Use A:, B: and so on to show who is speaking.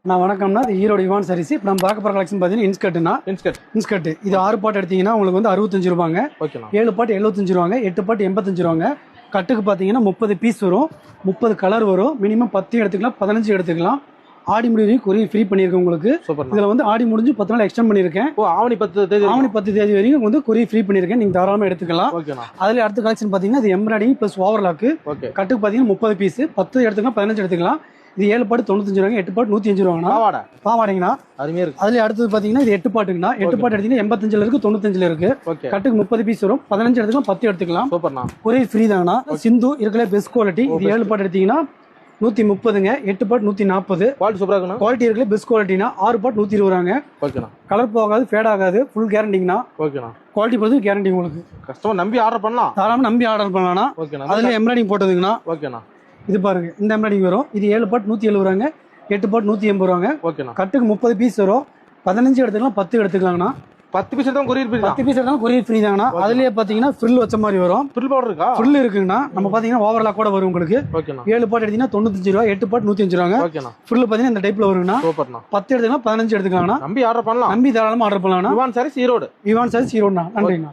A: நான் வணக்கம்னா இது ஈரோடு இவான் சாரீஸ். இப்போ நம்ம பார்க்க போகிற கலெக்ஷன் பார்த்தீங்கன்னா இன்ஸ்கர்ட். இது 6 பாட்டு எடுத்தீங்கன்னா உங்களுக்கு வந்து 65 ரூபாங்க. 7 பாட்டு 75 ரூபாங்க. 8 பாட்டு 85 ரூபாங்க. கட்டுக்கு பார்த்தீங்கன்னா 30 பீஸ் வரும், 30 கலர் வரும். மினிமம் 10 எடுத்துக்கலாம், 15 எடுத்துக்கலாம். ஆடி முடிவு கொரியர் ஃப்ரீ பண்ணியிருக்கேன் உங்களுக்கு. இதில் வந்து ஆடி முடிஞ்சு 10 நாள் எக்ஸ்டெண்ட் பண்ணியிருக்கேன்.
B: ஆவணி 10
A: தேதி வரைக்கும் வந்து கொரியர் ஃப்ரீ பண்ணியிருக்கேன். நீங்கள் தாராளமாக எடுத்துக்கலாம். அதில் அடுத்த கலெக்ஷன் பார்த்தீங்கன்னா இது எம்ப்ராய்டிங் ப்ளஸ் ஓவர்லாக்கு. கட்டுக்கு பார்த்தீங்கன்னா 30 பீஸ், 10 எடுத்துக்கலாம், 15 எடுத்துக்கலாம். இது 7 பாட்டு 95 ரூபாங்க, 8 பாட்டு 105 ரூபாங்கண்ணா. பாவாடைங்கண்ணா. அதுல அடுத்தது பாத்தீங்கன்னா இது 8 பாட்டுங்கண்ணா. 8 பாட்டு எடுத்தீங்கன்னா 85 இருக்கு, 95 இருக்கு. கட்டுக்கு 30 பீஸ் வரும், 15 எடுத்துக்கலாம், 10 எடுத்துக்கலாம். Courier free தாங்கண்ணா. சிந்து இருக்கல பெஸ்ட் குவாலிட்டி. இது 7 பாட்டு எடுத்தீங்கன்னா 130ங்க, 8 பாட்டு 140. குவாலிட்டி இருக்குல்ல பெஸ்ட் குவாலிட்டினா. 6 பாட்டு 120 ரூபாங்க. கலர் போகாது, ஃபேட் ஆகாது, ஃபுல் கேரண்டிங்கண்ணா. குவாலிட்டி பொறுத்து கேரண்டி உங்களுக்கு.
B: கஸ்டமர் நம்பி ஆர்டர் பண்ணலாம்,
A: தாராளமா நம்பி ஆர்டர் பண்ணலாம். அதுல எம்ப்ராய்டிங் போட்டதுங்கண்ணா. இது பாருங்க, இந்த எம்ப்ராய்டிங் வரும். இது 7 பாட்டு 170 ரூபாங்க, 8 பாட்டு 180 ரூபாங்க. கட்டுக்கு 30 பீஸ் வரும், 15 எடுத்துக்கலாம், 10 எடுத்துக்கலாங்கண்ணா.
B: 10 பீஸ் தான் கொரியர் ஃப்ரீ.
A: 10 பீஸ் எடுத்தாலும் கொரியர் ஃப்ரீ தாங்கண்ணா. அதுலயே பாத்தீங்கன்னா ஃப்ரில் வச்ச மாதிரி வரும்.
B: ஃப்ரில் பவுடர் இருக்கா?
A: ஃப்ரில் இருக்குங்கண்ணா. நம்ம பாத்தீங்கன்னா ஓவர்லாக் கூட வரும் உங்களுக்கு. 7 பாட்டு எடுத்தீங்கன்னா 95 ரூபா, 8 பாட்டு 105 ரூபாங்க. ஃப்ரில் பாத்தீங்கன்னா இந்த டைப்ல வருங்கண்ணா. 10 எடுத்துக்கலாம், 15 எடுத்துக்கலாங்கண்ணா.
B: நம்பி ஆர்டர் பண்ணலாம்,
A: நம்பி தாராளமா ஆர்டர் பண்ணலாம்ண்ணா.
B: இவான் சாரீஸ் ஈரோடு.
A: இவான் சாரீஸ் ஈரோடுண்ணா. நன்றிண்ணா.